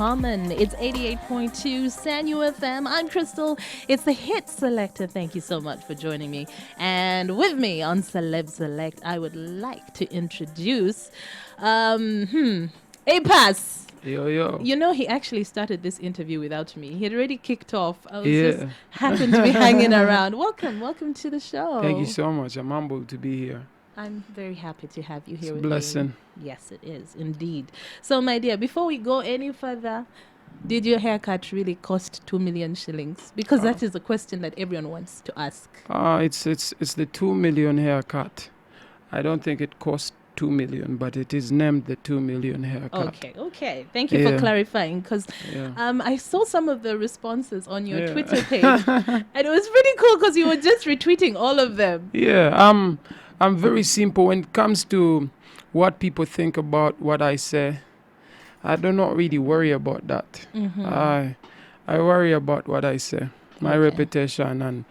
common. It's 88.2 Sanyu FM. I'm Crystal. It's the hit selector. Thank you so much for joining me. And with me on Celeb Select, I would like to introduce APASS. Yo. You know, he actually started this interview without me. He had already kicked off. I was Yeah. just happened to be hanging around. Welcome to the show. Thank you so much. I'm humbled to be here. I'm very happy to have you here It's a with blessing. me. Yes, it is indeed. So, my dear, before we go any further, did your haircut really cost 2 million shillings? Because that is a question that everyone wants to ask. It's the 2 million haircut. I don't think it cost 2 million, but it is named the 2 million haircut. Okay. Thank you for clarifying, because I saw some of the responses on your Twitter page, and it was pretty cool because you were just retweeting all of them. Yeah, I'm very simple when it comes to what people think about what I say. I do not really worry about that. I worry about what I say, my reputation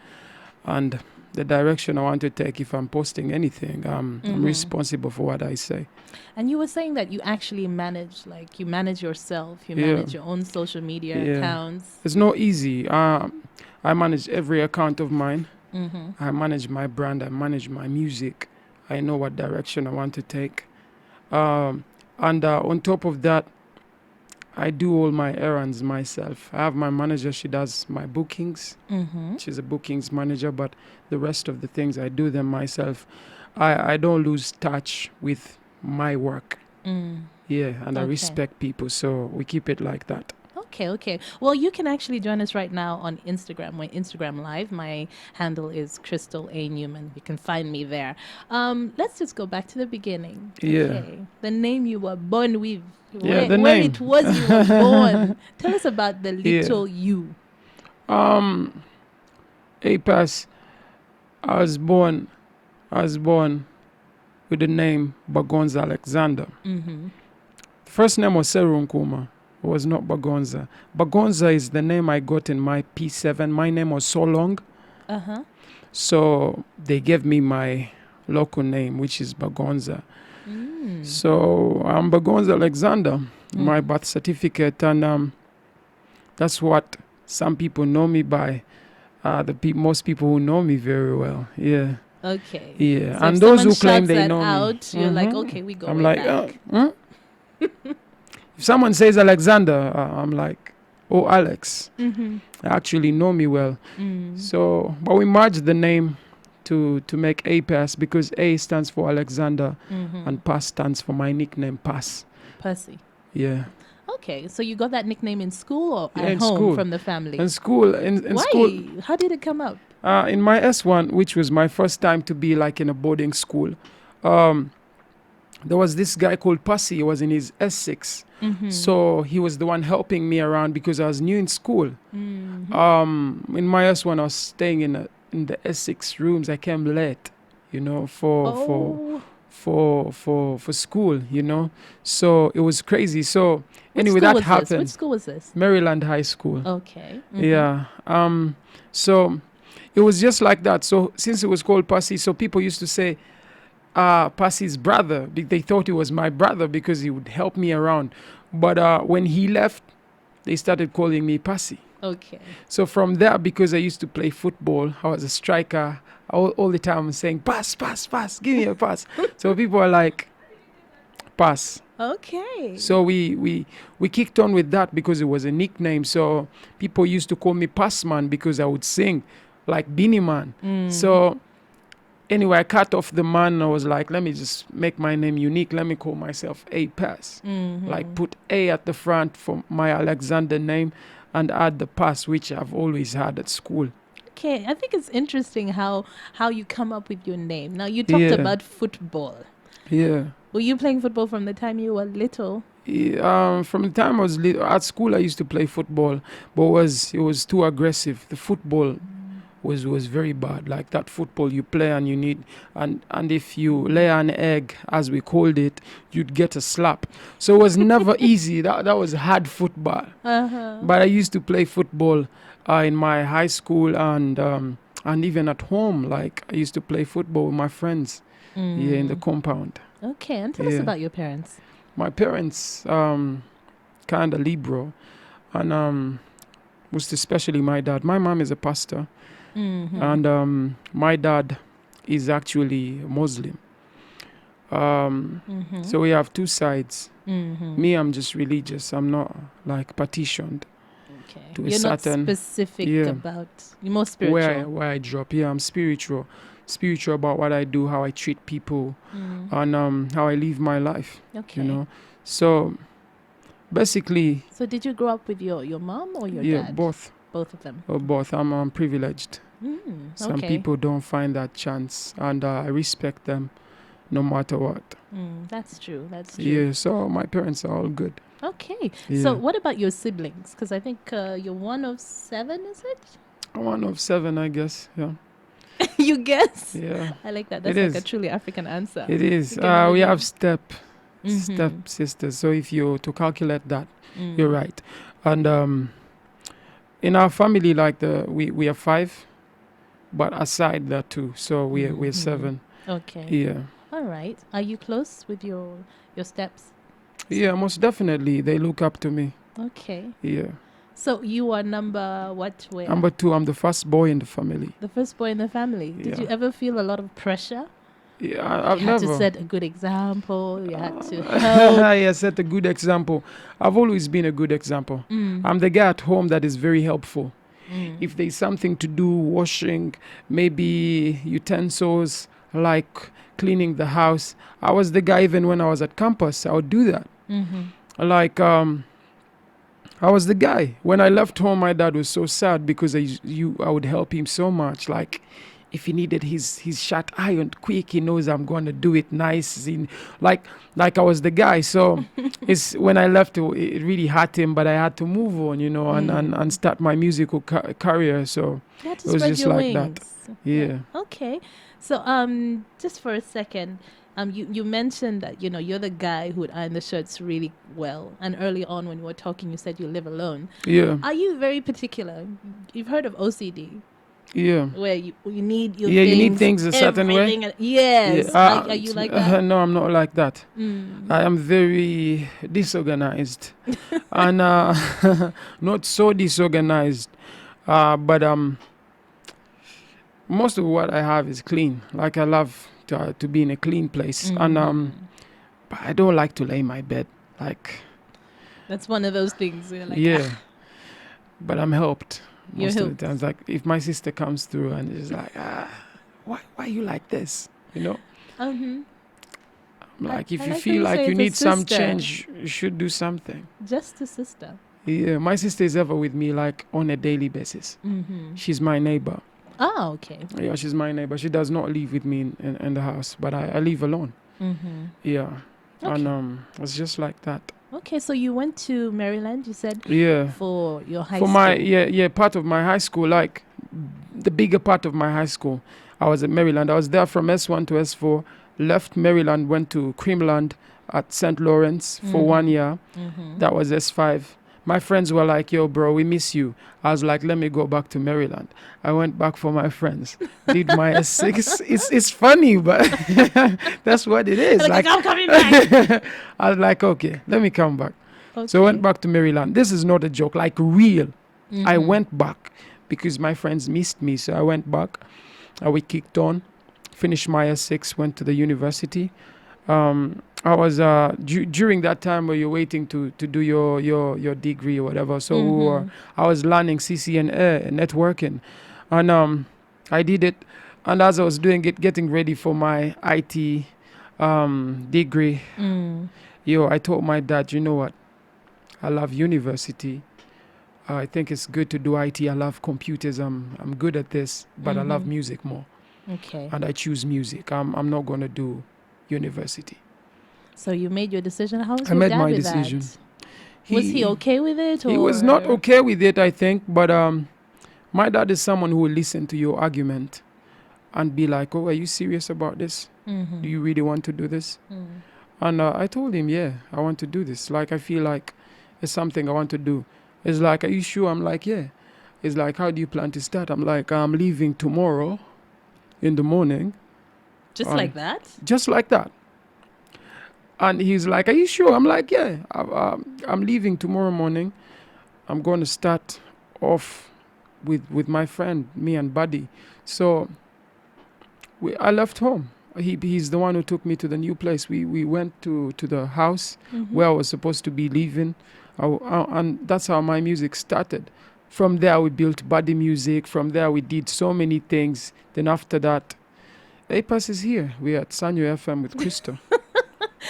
and the direction I want to take. If I'm posting anything, I'm responsible for what I say. And you were saying that you actually manage yourself, you manage your own social media accounts. It's not easy. I manage every account of mine. I manage my brand. I manage my music. I know what direction I want to take. And on top of that, I do all my errands myself. I have my manager. She does my bookings. She's a bookings manager, but the rest of the things, I do them myself. I don't lose touch with my work. Yeah, and I respect people, so we keep it like that. Okay. Well, you can actually join us right now on Instagram. My Instagram Live. My handle is Crystal A. Newman. You can find me there. Let's just go back to the beginning. Yeah. Okay. The name you were born with. Where Where it was you were born. Tell us about the little you. APASS. I was born with the name Bagonza Alexander. First name was Serunkuma. It was not Bagonza. Bagonza is the name I got in my P7. My name was so long. So they gave me my local name, which is Bagonza. So I'm Bagonza Alexander, my birth certificate, and that's what some people know me by. Most people who know me very well. Yeah. Okay. Yeah. So and if those who someone claim shouts they that know out, me. you're like, okay, we go I'm way like, back. If someone says Alexander, I'm like, oh, Alex. They actually know me well. So, but we merged the name to make APASS because A stands for Alexander and PASS stands for my nickname, PASS. Percy. Yeah. Okay, so you got that nickname in school or Yeah, at in home school. from the family? In school. Why? School. How did it come up? In my S1, which was my first time to be like in a boarding school, there was this guy called Percy. He was in his S6. So he was the one helping me around because I was new in school. In my S1, I was staying in the S6 rooms. I came late, for school, So it was crazy. So anyway, that happened. Which school was this? Maryland High School. Okay. Yeah. So it was just like that. So since it was called Percy, so people used to say Percy's brother. They thought he was my brother because he would help me around. But when he left, they started calling me Percy. Okay. So from there, because I used to play football, I was a striker. All the time saying, pass, give me a pass. So people are like, pass. Okay. So we kicked on with that because it was a nickname. So people used to call me Passman because I would sing like Beanie Man. So anyway, I cut off the man. I was like, let me just make my name unique. Let me call myself APASS. Like put A at the front for my Alexander name and add the pass, which I've always had at school. Okay, I think it's interesting how you come up with your name. Now, you talked about football. Yeah. Were you playing football from the time you were little? From the time I was little, at school I used to play football, but it was too aggressive. The football was very bad. Like that football you play and you need, and if you lay an egg, as we called it, you'd get a slap. So it was never easy. That was hard football. But I used to play football in my high school and even at home. Like I used to play football with my friends in the compound. Okay, and tell us about your parents. My parents, kind of liberal, and most especially my dad. My mom is a pastor, and my dad is actually Muslim. So we have two sides. Me, I'm just religious. I'm not like partitioned Okay. to a You're not certain specific yeah. about. You're more spiritual. where I drop. Yeah, I'm spiritual. Spiritual about what I do, how I treat people, and how I live my life. Okay. You know. So basically, So did you grow up with your mom or your yeah, dad? both. Both of them. Both. I'm privileged. Some Okay. people don't find that chance, and I respect them no matter what. That's true. That's true. Yeah, so my parents are all good. Okay. Yeah. So what about your siblings? Because I think you're one of 7, is it? One of 7, I guess. Yeah. You guess? Yeah. I like that. That's It like a is. truly African answer. It is. You can We really- have step sisters. So if you to calculate that, you're right. And in our family, like we are 5, but aside that 2, so we're 7. Okay. Yeah. All right. Are you close with your steps? Yeah, most definitely. They look up to me. Okay. Yeah. So you are number what? Where? Number 2, I'm the first boy in the family. The first boy in the family. Did Yeah. you ever feel a lot of pressure? Yeah, I've You had never. to set a good example. You had to help. Yeah, set a good example. I've always been a good example. I'm the guy at home that is very helpful. If there's something to do, washing, maybe utensils, like cleaning the house, I was the guy even when I was at campus. I would do that. Like, I was the guy. When I left home, my dad was so sad because I would help him so much. Like, if he needed his shirt ironed quick, he knows I'm going to do it nice. Like I was the guy. So it's when I left, it really hurt him, but I had to move on, you know, and start my musical career. So You had to it was spread just your like wings. that. Yeah. Okay. So just for a second, you mentioned that you're the guy who would iron the shirts really well, and early on when we were talking, you said you live alone. Yeah. Are you very particular? You've heard of OCD, Yeah. where you need your Yeah, things, you need things a certain way. everything. Yes. Yeah. Are you like that? No, I'm not like that. I am very disorganized, and not so disorganized, but most of what I have is clean. Like I love to be in a clean place, and but I don't like to lay in my bed. Like That's one of those things. You're like, yeah, but I'm helped You're most of helped. the times. Like if my sister comes through and is like, why are you like this? You know. Like if I you like when feel you like say you it's a need some sister. change, you should do something. Just a sister. Yeah, my sister is ever with me like on a daily basis. She's my neighbor. Oh, okay. Yeah, she's my neighbor. She does not live with me in the house, but I live alone. Yeah. Okay. And it's just like that. Okay, so you went to Maryland, you said, Yeah. for your high For school. my part of my high school, like the bigger part of my high school, I was at Maryland. I was there from S1 to S4. Left Maryland, went to Creamland at St. Lawrence for 1 year. That was S5. My friends were like, yo, bro, we miss you. I was like, let me go back to Maryland. I went back for my friends. Did my S6. It's funny, but that's what it is. Like, I'm coming back. I was like, okay, let me come back. Okay. So I went back to Maryland. This is not a joke, like real. I went back because my friends missed me. So I went back. We kicked on, finished my S6, went to the university. I was during that time where you're waiting to do your degree or whatever. So I was learning CCNA networking, and I did it. And as I was doing it, getting ready for my IT degree, I told my dad, you know what? I love university. I think it's good to do IT. I love computers. I'm good at this, but I love music more. Okay. And I choose music. I'm not going to do university. So you made your decision. How was I your made dad my with decision. that? Was he okay with it? He was not okay with it, I think. But my dad is someone who will listen to your argument and be like, oh, are you serious about this? Do you really want to do this? And I told him, yeah, I want to do this. Like, I feel like it's something I want to do. It's like, are you sure? I'm like, yeah. It's like, how do you plan to start? I'm like, I'm leaving tomorrow in the morning. Just like that? Just like that. And he's like, "Are you sure?" I'm like, "Yeah, I'm leaving tomorrow morning. I'm going to start off with my friend, me and Buddy." So I left home. He's the one who took me to the new place. We went to the house where I was supposed to be living, and that's how my music started. From there, we built Buddy Music. From there, we did so many things. Then after that, APASS is here. We're at Sanyo FM with Crystal.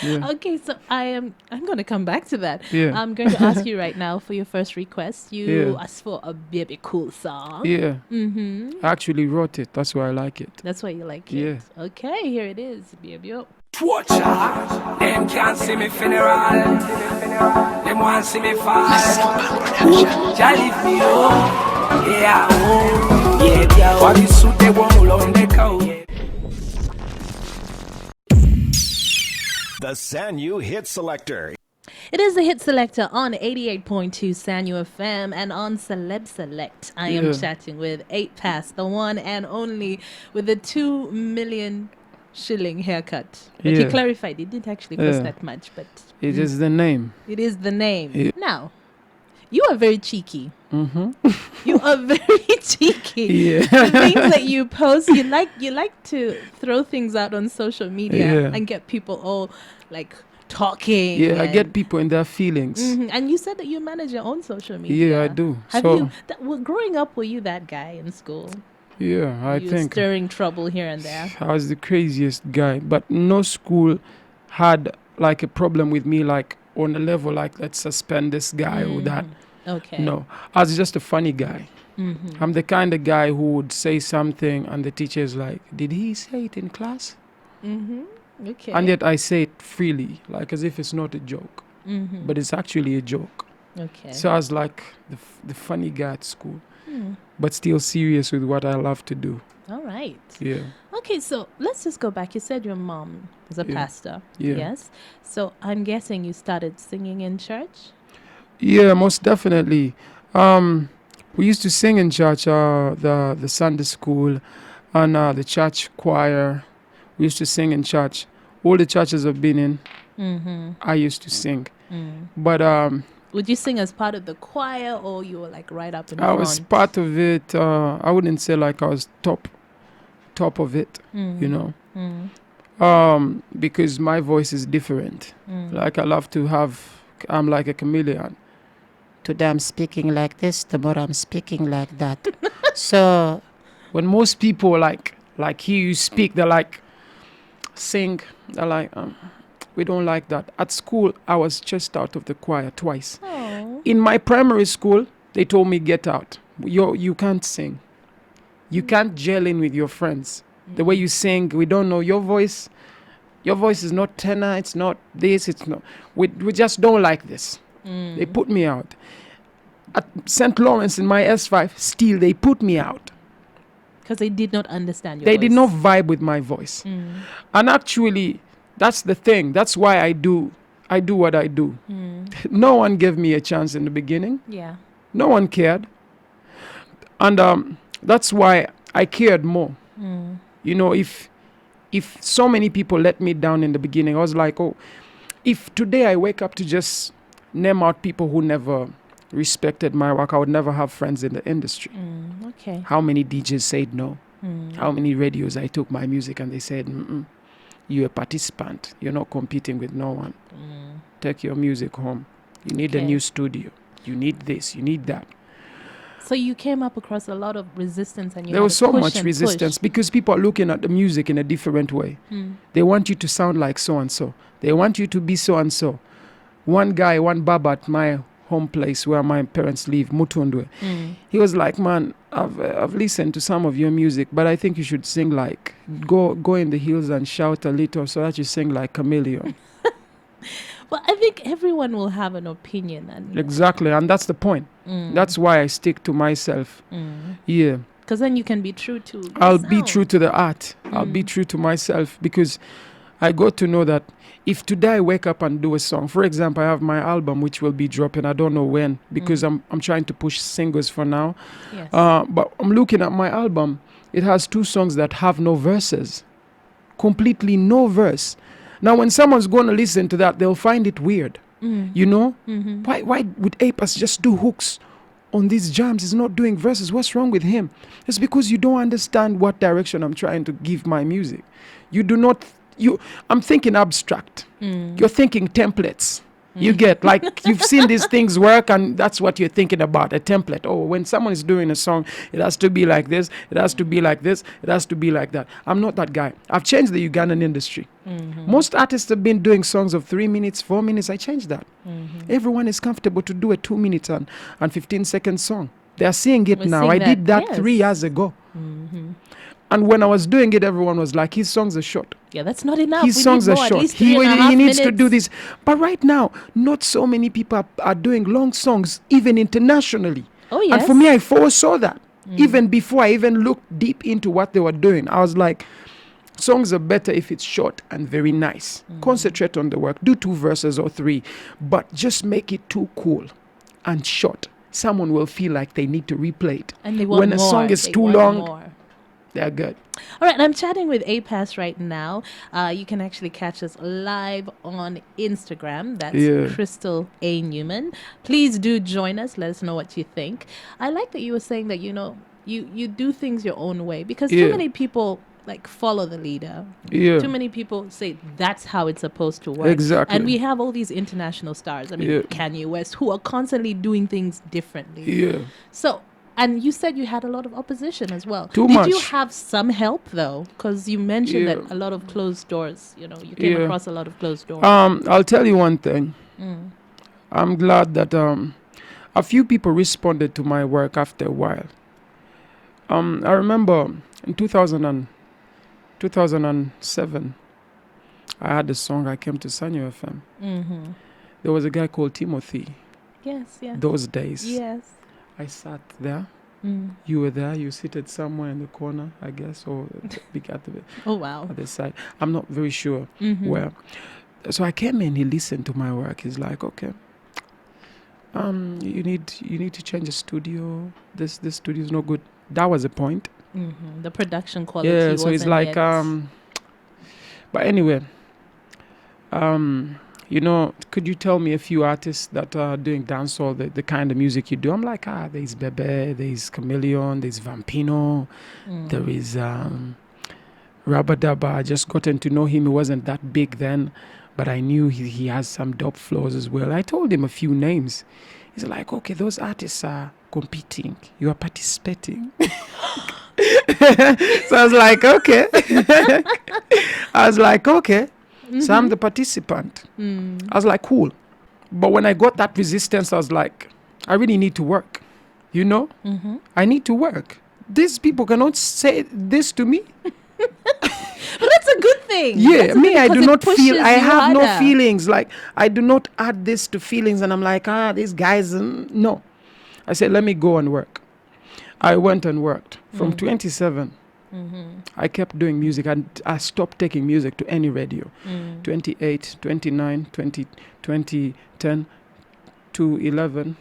Yeah. Okay, so I'm going to come back to that. Yeah. I'm going to ask you right now for your first request. You Yeah. asked for a baby cool song. Yeah. Mm-hmm. I actually wrote it. That's why I like it. That's why you like Yeah. it. Okay, here it is. Baby. Torture. Them can't see me funeral. Them want see me fall. Jah leave me home. Yeah, home. Yeah, yeah. What is suit they want on the cow? The Sanyu Hit Selector. It is the Hit Selector on 88.2 Sanyu FM and on Celeb Select. I am Yeah. chatting with APASS, the one and only with the 2 million shilling haircut. But he Yeah. clarified it didn't actually cost Yeah. that much, but It is the name. it is the name. Yeah. Now, you are very cheeky. Mm-hmm. You are very cheeky. Yeah. The things that you post, you like to throw things out on social media Yeah. and get people all like talking. Yeah, I and- get people in their feelings. Mhm. And you said that you manage your own social media. Yeah, I do. Have So, you? Growing up, were you that guy in school? yeah, I you think stirring trouble here and there. I was the craziest guy. But no school had like a problem with me, like on a level like let's suspend this guy or that. Okay. No, I was just a funny guy. Mm-hmm. I'm the kind of guy who would say something and the teacher's like, "Did he say it in class?" Mm-hmm. Okay. And yet I say it freely, like as if it's not a joke, Mm-hmm. but it's actually a joke. Okay. So I was like the funny guy at school, Hmm. but still serious with what I love to do. All right. Yeah. Okay, so let's just go back. You said your mom is a Yeah. pastor. Yeah. Yes. So I'm guessing you started singing in church. Yeah, most definitely. We used to sing in church, the Sunday school, and the church choir. We used to sing in church. All the churches I've been in, Mm-hmm. I used to sing. Mm. But Would you sing as part of the choir, or you were like right up in I front? was part of it. I wouldn't say like I was top of it, you know, because my voice is different. Like I love to have. I'm like a chameleon. Today I'm speaking like this, tomorrow I'm speaking like that. So When most people like hear you speak, they're like sing. They're like, we don't like that. At school, I was just out of the choir twice. Oh. In my primary school, they told me get out. You can't sing. You can't gel in with your friends. The way you sing, we don't know your voice. Your voice is not tenor. It's not this. It's not. We just don't like this. They put me out. At St. Lawrence in my S5, still they put me out. Because they did not understand your They voice. did not vibe with my voice. And actually, that's the thing. That's why I do what I do. No one gave me a chance in the beginning. Yeah. No one cared. And that's why I cared more. You know, if so many people let me down in the beginning, I was like, oh, if today I wake up to just name out people who never respected my work, I would never have friends in the industry. Okay. How many DJs said no? How many radios I took my music and they said, you're a participant. You're not competing with no one. Take your music home. You need a Okay. new studio. You need this. You need that. So you came up across a lot of resistance, and you There had was to so push much and resistance push. because people are looking at the music in a different way. They want you to sound like so and so. They want you to be so and so. One guy, one baba at my home place where my parents live, Mutundwe, he was like, man, I've listened to some of your music, but I think you should sing like, go in the hills and shout a little so that you sing like chameleon. Well, I think everyone will have an opinion, and Exactly, and that's the point. That's why I stick to myself. Yeah. because then you can be true to. your I'll be sound. true to the art. I'll be true to myself because I got to know that if today I wake up and do a song, for example, I have my album which will be dropping. I don't know when because I'm trying to push singles for now. Yes. But I'm looking at my album. It has 2 songs that have no verses, completely no verse. Now, when someone's going to listen to that, they'll find it weird. You know? Why would APASS just do hooks on these jams? He's not doing verses. What's wrong with him? It's because you don't understand what direction I'm trying to give my music. You do not... I'm thinking abstract. You're thinking templates. You get, like, you've seen these things work, and that's what you're thinking about, a template. Oh, when someone is doing a song, it has to be like this, it has to be like this, it has to be like that. I'm not that guy. I've changed the Ugandan industry. Most artists have been doing songs of 3 minutes, 4 minutes. I changed that. Everyone is comfortable to do a 2 minute and 15-second song. They are seeing it now. I did that 3 years ago. And when I was doing it, everyone was like, his songs are short. Yeah, that's not enough. His songs are short. He needs to do this. But right now, not so many people are doing long songs, even internationally. Oh, yes. And for me, I foresaw that. Even before I even looked deep into what they were doing. I was like, songs are better if it's short and very nice. Concentrate on the work. Do 2 verses or 3. But just make it too cool and short. Someone will feel like they need to replay it. And they want when a more. song is They too want long, more. they're good. All right, I'm chatting with APASS right now. You can actually catch us live on Instagram. That's Crystal A. Newman. Please do join us. Let us know what you think. I like that you were saying that, you do things your own way, because too many people like follow the leader. Yeah. Too many people say that's how it's supposed to work. Exactly. And we have all these international stars. I mean, Kanye West, who are constantly doing things differently. Yeah. So... And you said you had a lot of opposition as well. Too much. Did you have some help, though? Because you mentioned that a lot of closed doors, you came across a lot of closed doors. I'll tell you one thing. I'm glad that a few people responded to my work after a while. I remember in 2007, I had a song. I came to Sanyo FM. There was a guy called Timothy. Yes. Those days. Yes. I sat there. You were there. You seated somewhere in the corner, I guess, or at the oh wow, other side. I'm not very sure where. So I came in. He listened to my work. He's like, okay, you need to change the studio. This studio is no good. That was the point. The production quality. Yeah. So it's like but anyway, could you tell me a few artists that are doing dancehall, the kind of music you do? I'm like, there's Bebe, there's Chameleon, there's Vampino, there is Rabadaba. I just gotten to know him. He wasn't that big then, but I knew he has some dope flows as well. I told him a few names. He's like, okay, those artists are competing. You are participating. So I was like, okay. So I'm the participant. I was like, cool. But when I got that resistance, I was like, I really need to work. I need to work. These people cannot say this to me. But that's a good thing. Yeah, me, I do not feel, I have no harder. feelings. Like, I do not add this to feelings. And I'm like, these guys, no. I said, let me go and work. I went and worked. From 27, I kept doing music, and I stopped taking music to any radio. 28, 29, 20, 2010 to 11,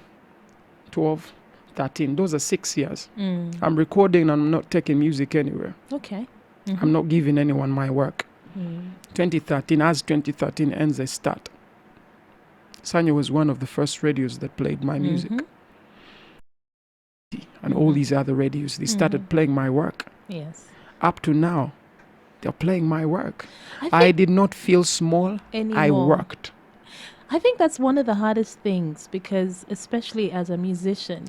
12, 13. Those are 6 years. I'm recording and I'm not taking music anywhere. Okay. I'm not giving anyone my work. 2013, as 2013 ends, I start. Sanyo was one of the first radios that played my music. And all these other radios, they started playing my work. Yes. Up to now, they're playing my work. I did not feel small. Anymore. I worked. I think that's one of the hardest things, because especially as a musician,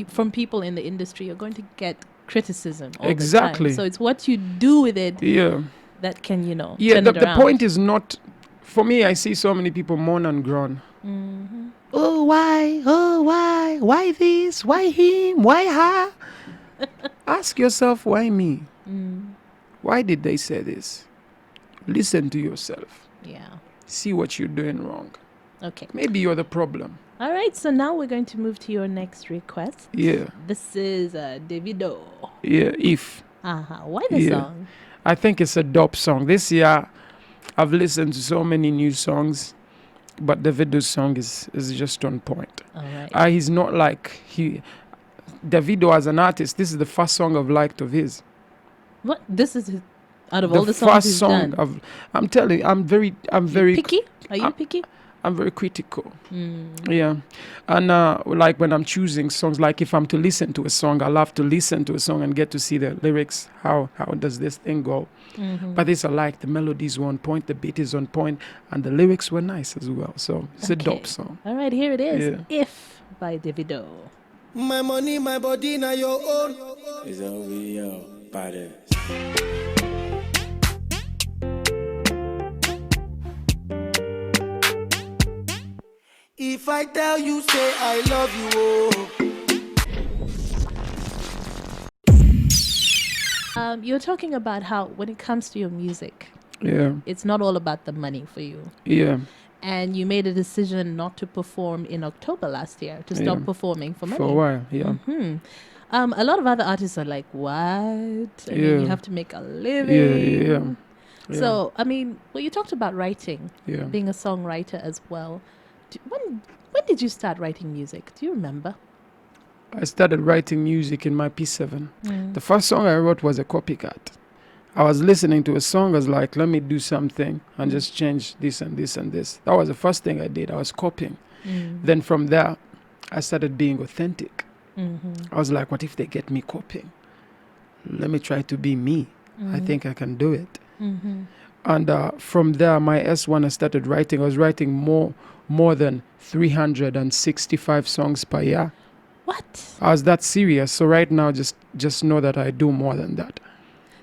from people in the industry, you're going to get criticism all the time. So it's what you do with it that can, turn it the around. point is not, for me, I see so many people moan and groan. Oh, why? Oh, why? Why this? Why him? Why her? Ask yourself, why me? Why did they say this? Listen to yourself. Yeah. See what you're doing wrong. Okay. Maybe you're the problem. All right. So now we're going to move to your next request. Yeah. This is Davido. Yeah, If. Why the song? I think it's a dope song. This year, I've listened to so many new songs, but Davido's song is just on point. All right. He's not like Davido as an artist. This is the first song I've liked of his. What? This is his... Out of all the songs first you've song done. I'm telling you, I'm very Picky? Are you picky? I'm very critical. Yeah. And like when I'm choosing songs, like if I'm to listen to a song, I love to listen to a song and get to see the lyrics. How does this thing go? But this I like. The melody's on point, the beat is on point, and the lyrics were nice as well. So it's a dope song. All right, here it is. Yeah. If by Davido. My money, my body, now your own. It's over, yo, body. If I tell you, say I love you, oh. You're talking about how when it comes to your music, Yeah. it's not all about the money for you. Yeah. And you made a decision not to perform in October last year, to stop performing for money. For a while. Yeah. A lot of other artists are like, what? I mean, Yeah. you have to make a living. Yeah. So, I mean, well, you talked about writing, Yeah. being a songwriter as well. When did you start writing music? Do you remember? I started writing music in my P7. The first song I wrote was a copycat. I was listening to a song, I was like, let me do something and just change this and this and this. That was the first thing I did. I was copying. Then from there, I started being authentic. I was like, what if they get me copying? Let me try to be me. I think I can do it. And from there, my S1, I started writing. I was writing more than 365 songs per year. What? I was that serious. So right now, just know that I do more than that.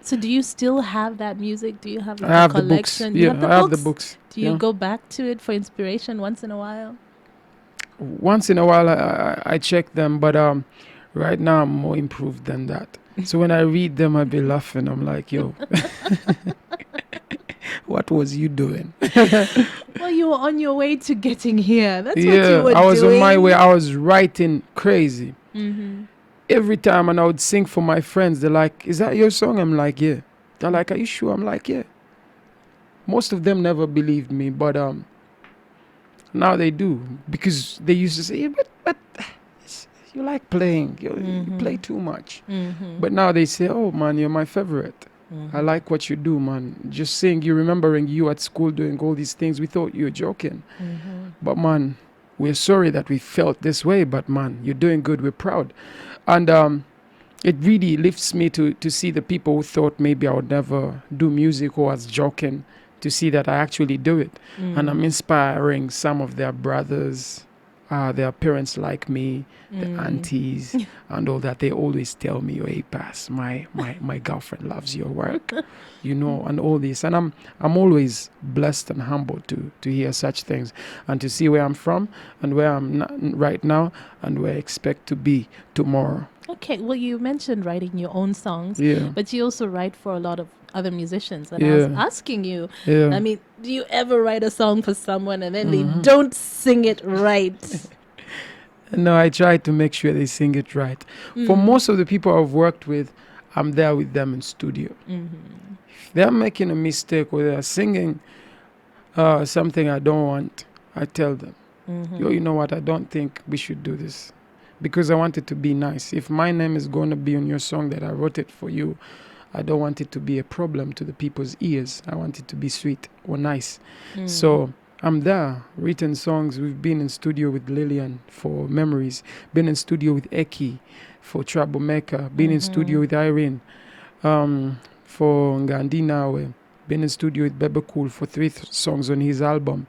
So do you still have that music? Do you have like I have a the books. collection? You Yeah, have the I have the books? books. Do you Yeah. go back to it for inspiration once in a while? Once in a while, I check them, but right now I'm more improved than that. So when I read them, I be laughing. I'm like, yo, what was you doing? Well, you were on your way to getting here. That's what you Yeah, were I was doing. on my way. I was writing crazy. Every time, and I would sing for my friends. They're like, is that your song? I'm like, yeah. They're like, are you sure? I'm like, yeah. Most of them never believed me, but now they do, because they used to say, yeah, but you like playing. You play too much. But now they say, oh, man, you're my favorite. I like what you do, man. Just seeing you, remembering you at school doing all these things, we thought you were joking. But, man, we're sorry that we felt this way, but, man, you're doing good. We're proud. And it really lifts me to see the people who thought maybe I would never do music or was joking, to see that I actually do it. And I'm inspiring some of their brothers, their parents like me, the aunties, and all that. They always tell me, oh, APASS, my girlfriend loves your work, and all this. And I'm always blessed and humbled to hear such things and to see where I'm from and where I'm right now and where I expect to be tomorrow. Okay, well, you mentioned writing your own songs, Yeah. but you also write for a lot of other musicians. And I was Yeah. asking you, Yeah. I mean, do you ever write a song for someone and then they don't sing it right? No, I try to make sure they sing it right. For most of the people I've worked with, I'm there with them in studio. If they're making a mistake or they're singing something I don't want, I tell them, yo, you know what, I don't think we should do this, because I want it to be nice. If my name is going to be on your song that I wrote it for you, I don't want it to be a problem to the people's ears. I want it to be sweet or nice. So I'm there, written songs. We've been in studio with Lillian for Memories, been in studio with Eki for Troublemaker, been in studio with Irene for Ngandinawe, been in studio with Bebe Cool for 3 songs on his album.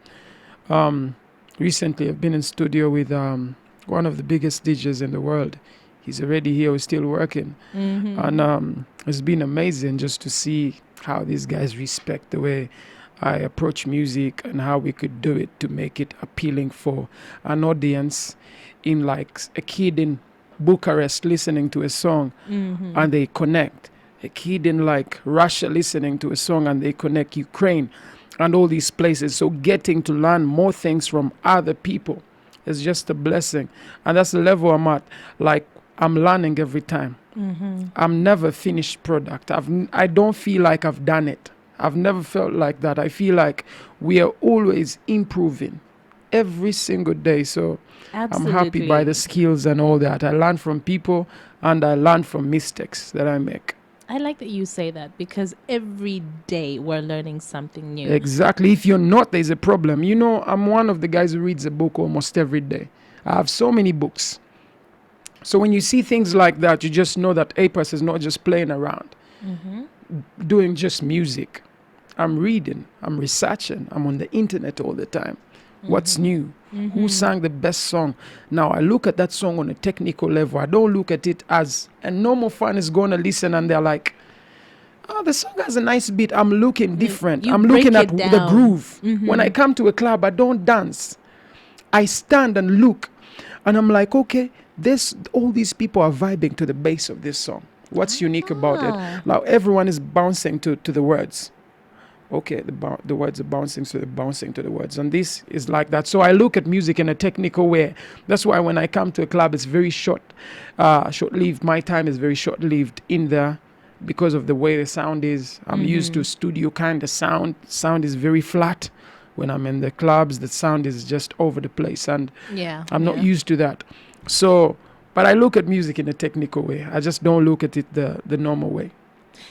Recently, I've been in studio with one of the biggest DJs in the world. He's already here, we're still working. And it's been amazing just to see how these guys respect the way I approach music and how we could do it to make it appealing for an audience, in like a kid in Bucharest listening to a song and they connect. A kid in like Russia listening to a song and they connect. Ukraine and all these places. So getting to learn more things from other people is just a blessing. And that's the level I'm at. Like, I'm learning every time. I'm never finished product. I don't feel like I've done it. I've never felt like that. I feel like we are always improving every single day. So I'm happy by the skills and all that. I learn from people and I learn from mistakes that I make. I like that you say that because every day we're learning something new. Exactly. If you're not, there's a problem. You know, I'm one of the guys who reads a book almost every day. I have so many books. So when you see things like that, you just know that APASS is not just playing around, doing just music. I'm reading, I'm researching, I'm on the internet all the time. What's new? Who sang the best song? Now, I look at that song on a technical level. I don't look at it as a normal fan is going to listen and they're like, oh, the song has a nice beat. I'm looking different. You I'm break looking at it the down. groove. When I come to a club, I don't dance. I stand and look. And I'm like, okay, all these people are vibing to the bass of this song. What's unique about it? Now, everyone is bouncing to the words. Okay, the words are bouncing, so they're bouncing to the words. And this is like that. So I look at music in a technical way. That's why when I come to a club, it's very short-lived. My time is very short-lived in there because of the way the sound is. I'm used to studio kind of sound. Sound is very flat. When I'm in the clubs, the sound is just over the place. And I'm not used to that. So, but I look at music in a technical way. I just don't look at it the normal way.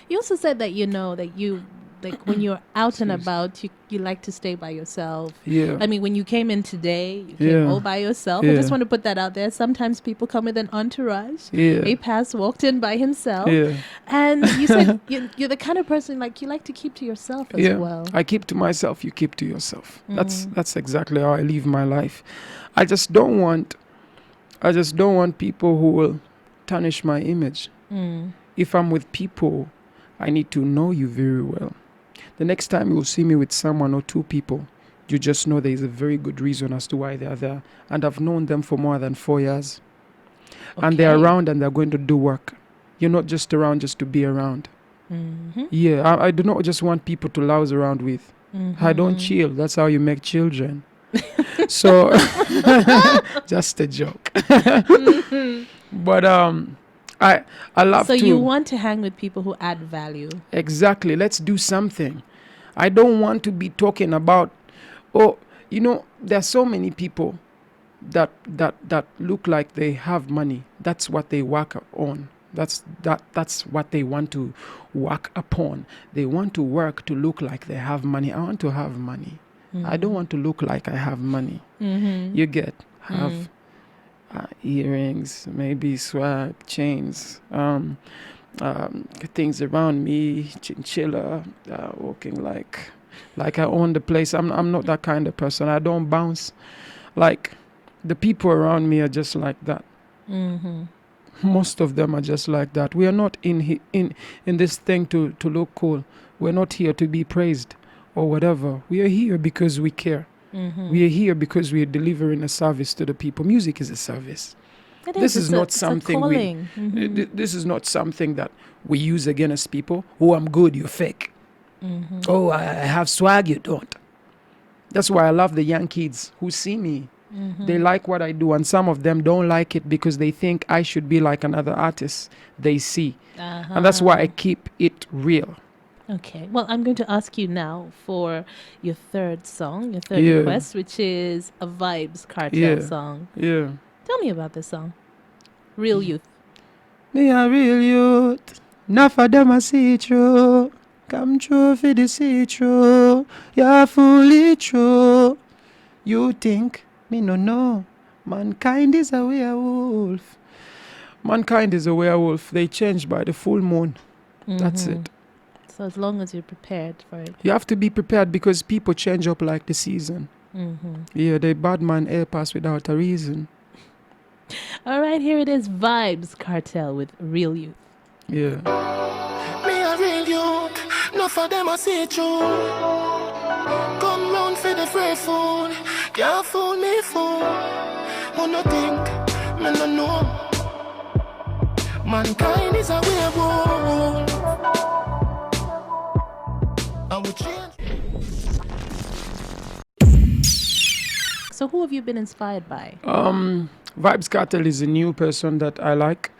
You also said that that you like when you're out and about, you like to stay by yourself. Yeah. I mean, when you came in today, you came all by yourself. I just want to put that out there. Sometimes people come with an entourage. Yeah. APASS walked in by himself. Yeah. And you said you're the kind of person you like to keep to yourself as well. I keep to myself, you keep to yourself. That's exactly how I live my life. I just don't want people who will tarnish my image. If I'm with people, I need to know you very well. The next time you will see me with someone or two people, you just know there is a very good reason as to why they are there. And I've known them for more than 4 years. Okay. And they're around and they're going to do work. You're not just around just to be around. Yeah, I do not just want people to louse around with. I don't chill. That's how you make children. So, just a joke. But I love to. So you want to hang with people who add value. Exactly. Let's do something. I don't want to be talking about, there's so many people that look like they have money. That's what they work on. That's what they want to work upon. They want to work to look like they have money. I want to have money. I don't want to look like I have money. You get have earrings, maybe swag, chains, things around me, chinchilla, walking like I own the place. I'm not that kind of person. I don't bounce. Like the people around me are just like that. Most of them are just like that. We are not in this thing to look cool. We're not here to be praised or whatever. We are here because we care. We are here because we are delivering a service to the people. Music is a service. This is not something this is not something that we use against people. Oh, I'm good, you're fake. Oh, I have swag, you don't. That's why I love the young kids who see me. They like what I do, and some of them don't like it because they think I should be like another artist they see. And that's why I keep it real. Okay. Well, I'm going to ask you now for your third song, your third request, which is a Vibes Cartel song. Yeah. Tell me about this song. Real Youth. Me a real youth. Enough of them I see through. Come true for the see through. You're fully true. You think me no know. Mankind is a werewolf. Mankind is a werewolf. They change by the full moon. That's it. So as long as you're prepared for it. You have to be prepared because people change up like the season. Yeah, they bad man APASS without a reason. All right, here it is. Vibes Cartel with Real Youth. Yeah. Me a real youth, enough of them I see through. Come round for the free food, can't fool me fool. Who no think, me no know. Mankind is a werewolf. I will change. So who have you been inspired by? Vibes Cartel is a new person that I like.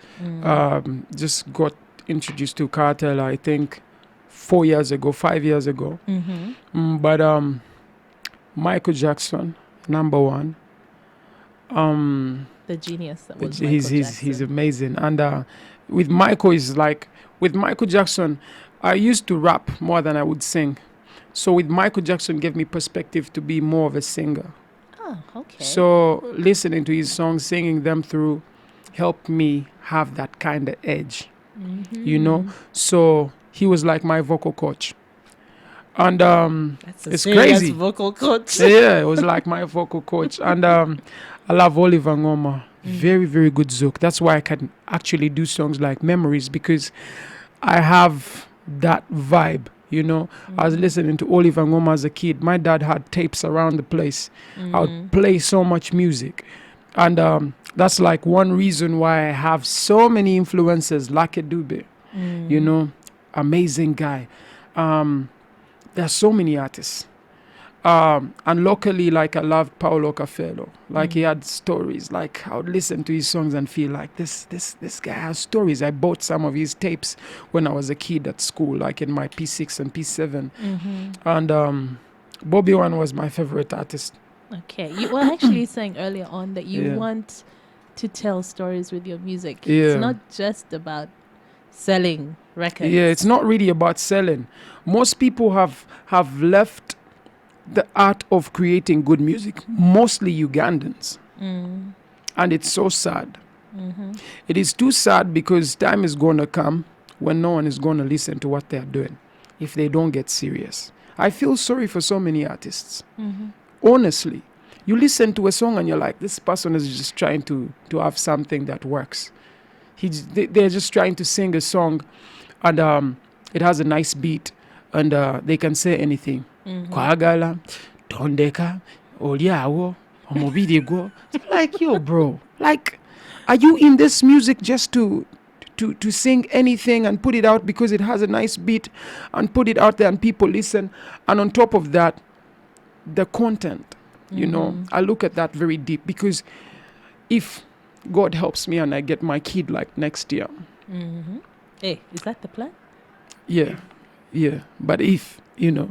Just got introduced to Cartel, I think, 5 years ago. But Michael Jackson, number one. The genius that was Michael Jackson. He's amazing. And With Michael is like, with Michael Jackson, I used to rap more than I would sing. So with Michael Jackson gave me perspective to be more of a singer. Oh, okay. So listening to his songs, singing them through, helped me have that kind of edge, you know. So he was like my vocal coach, and That's a it's serious crazy. vocal coach. Yeah, it was like my vocal coach, and I love Oliver Ngoma. Very, very good zouk. That's why I can actually do songs like Memories, because I have that vibe. You know, I was listening to Oliver Ngoma as a kid. My dad had tapes around the place. I would play so much music. And that's like one reason why I have so many influences, like Dube. You know, amazing guy. There's so many artists. And locally, like I loved Paolo Cafello. Like he had stories. Like I would listen to his songs and feel like this guy has stories. I bought some of his tapes when I was a kid at school, like in my P6 and P7. And Bobby One was my favorite artist. Okay. You were actually saying earlier on that you Yeah. want to tell stories with your music. Yeah. It's not just about selling records. Yeah, it's not really about selling. Most people have left the art of creating good music, mostly Ugandans. And it's so sad. It is too sad because time is going to come when no one is going to listen to what they're doing if they don't get serious. I feel sorry for so many artists. Honestly, you listen to a song and you're like, this person is just trying to have something that works. They're just trying to sing a song and it has a nice beat and they can say anything. Kwagala, tondeka, oliawo, omobidi. Like, yo, bro, like, are you in this music just to sing anything and put it out because it has a nice beat and put it out there and people listen? And on top of that, the content, you know, I look at that very deep, because if God helps me and I get my kid like next year, Hey, is that the plan? yeah, but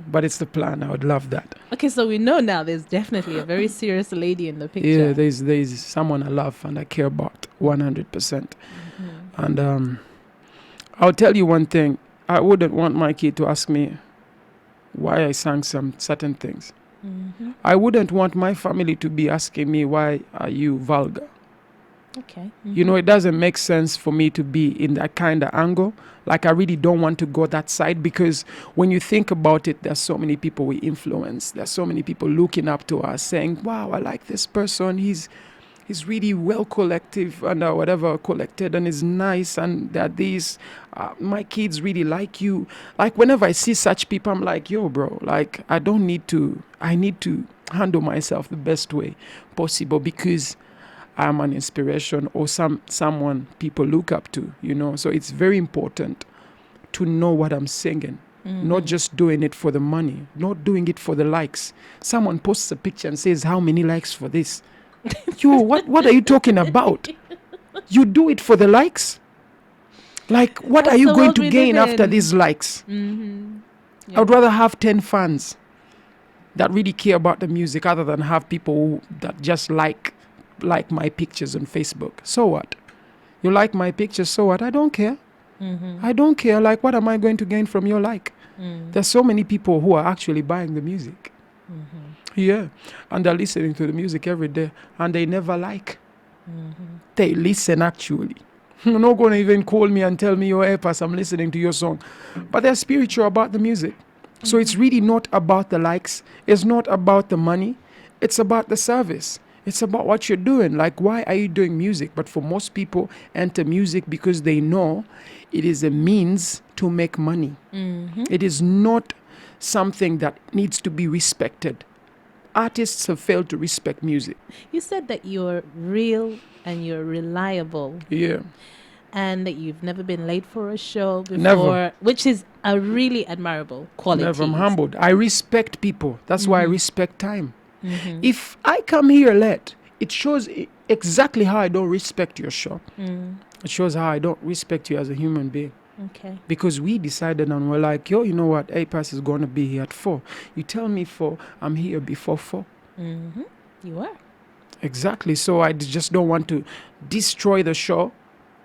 but it's the plan. I would love that. Okay, so we know now there's definitely a very serious lady in the picture. Yeah, there's someone I love and I care about 100%. And I'll tell you one thing. I wouldn't want my kid to ask me why I sang some certain things. I wouldn't want my family to be asking me, why are you vulgar? Okay. You know, it doesn't make sense for me to be in that kind of angle. Like, I really don't want to go that side, because when you think about it, there's so many people we influence. There's so many people looking up to us saying, wow, I like this person. He's really well collective and whatever, collected, and is nice, and that these my kids really like you. Like, whenever I see such people, I'm like, yo, bro, like, I need to handle myself the best way possible, because I'm an inspiration or someone people look up to, you know. So it's very important to know what I'm singing, not just doing it for the money, not doing it for the likes. Someone posts a picture and says, how many likes for this? Yo, what are you talking about? You do it for the likes? Like, what That's are you the going world to we gain live after in. these likes? Yeah. I would rather have 10 fans that really care about the music, other than have people that just like my pictures on Facebook. So what? You like my pictures, so what? I don't care. I don't care. Like, what am I going to gain from your like? There's so many people who are actually buying the music. Yeah. And they're listening to the music every day, and they never like. They listen, actually. You're not going to even call me and tell me, yo, APASS, I'm listening to your song. But they're spiritual about the music. So it's really not about the likes. It's not about the money. It's about the service. It's about what you're doing. Like, why are you doing music? But for most people, enter music because they know it is a means to make money. It is not something that needs to be respected. Artists have failed to respect music. You said that you're real and you're reliable, Yeah. and that you've never been late for a show before, Never. which is a really admirable quality. Never. I'm humbled. I respect people. That's why I respect time. If I come here late, it shows exactly how I don't respect your show. It shows how I don't respect you as a human being. Okay. Because we decided and we're like, yo, you know what? APASS is going to be here at 4. You tell me 4, I'm here before 4. You are. Exactly. So I just don't want to destroy the show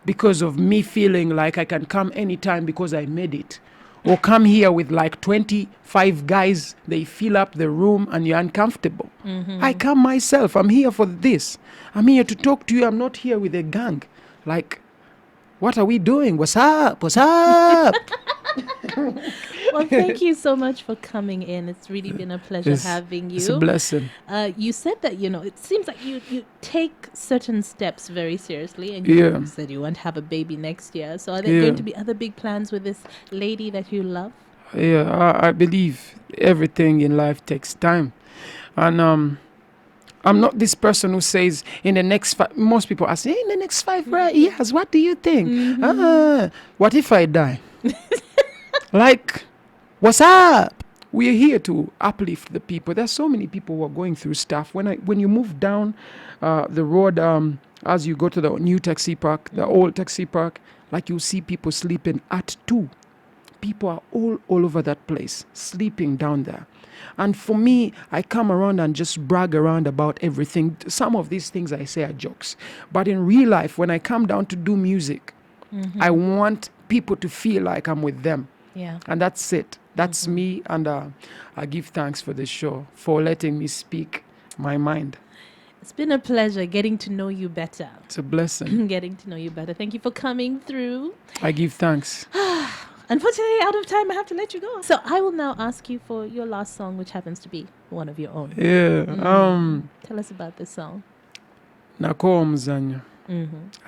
because of me feeling like I can come anytime because I made it. Or come here with like 25 guys, they fill up the room and you're uncomfortable. I come myself. I'm here for this. I'm here to talk to you. I'm not here with a gang. Like, what are we doing? What's up? What's up? Well, thank you so much for coming in. It's really been a pleasure having you. It's a blessing. You said that, it seems like you take certain steps very seriously, and you said you want to have a baby next year. So are there going to be other big plans with this lady that you love? Yeah, I believe everything in life takes time. And I'm not this person who says in the next most people are saying in the next 5 years, what do you think? What if I die? Like, what's up? We're here to uplift the people. There's so many people who are going through stuff. When you move down the road, as you go to the new taxi park, the old taxi park, like you see people sleeping at 2. People are all over that place, sleeping down there. And for me, I come around and just brag around about everything. Some of these things I say are jokes. But in real life, when I come down to do music, I want people to feel like I'm with them. Yeah. And that's it. That's me. And I give thanks for the show, for letting me speak my mind. It's been a pleasure getting to know you better. It's a blessing. Getting to know you better. Thank you for coming through. I give thanks. Unfortunately, out of time, I have to let you go. So I will now ask you for your last song, which happens to be one of your own. Yeah. Tell us about this song. Nako Mzanya.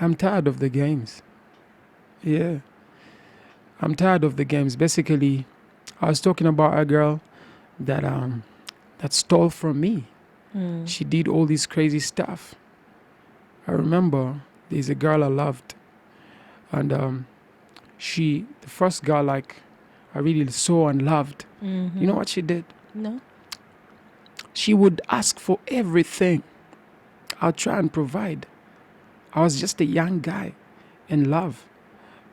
I'm tired of the games. Yeah. I'm tired of the games. Basically, I was talking about a girl that stole from me. She did all this crazy stuff. I remember there's a girl I loved. And the first girl like I really saw and loved. You know what she did? No. She would ask for everything. I'll try and provide. I was just a young guy in love.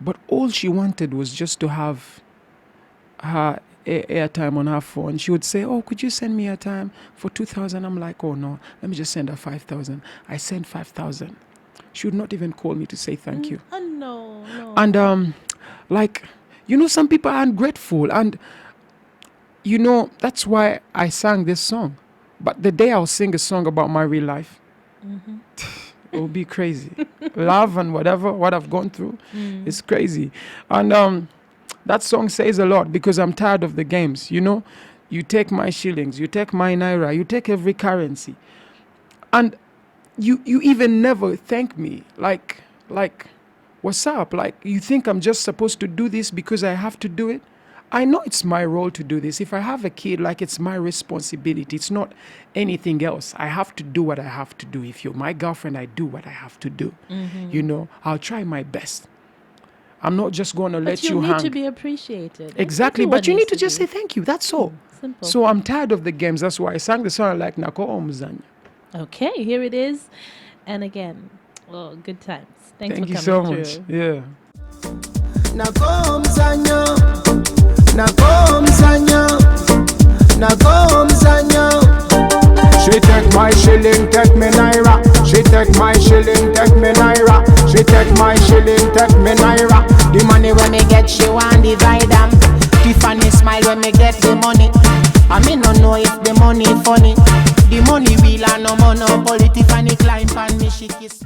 But all she wanted was just to have her airtime on her phone. She would say, oh, could you send me airtime for 2,000? I'm like, oh no, let me just send her 5,000. I sent 5,000. She would not even call me to say thank you. Oh, no. And some people are ungrateful. And, that's why I sang this song. But the day I'll sing a song about my real life, it will be crazy. Love and what I've gone through is crazy. And that song says a lot because I'm tired of the games. You take my shillings, you take my naira, you take every currency. And you even never thank me. Like, what's up? Like, you think I'm just supposed to do this because I have to do it? I know it's my role to do this. If I have a kid, like, it's my responsibility. It's not anything else. I have to do what I have to do. If you're my girlfriend, I do what I have to do. I'll try my best. I'm not just going to let you hang. But you need to be appreciated. Exactly. Everyone But you need needs to just say thank you. That's all. Simple. So I'm tired of the games. That's why I sang the song like Nako Omzanya. Okay, here it is. And again, good times. Thanks Thank for you coming so through. much. Yeah. Nako Mzanya. She take my shilling, take me naira. She take my shilling, take me naira. She take my shilling, take me naira. The money when me get, she want divide them. Tiffany smile when me get the money. I me no know if the money funny. The money real and no monopoly. Tiffany climb on me, she kiss.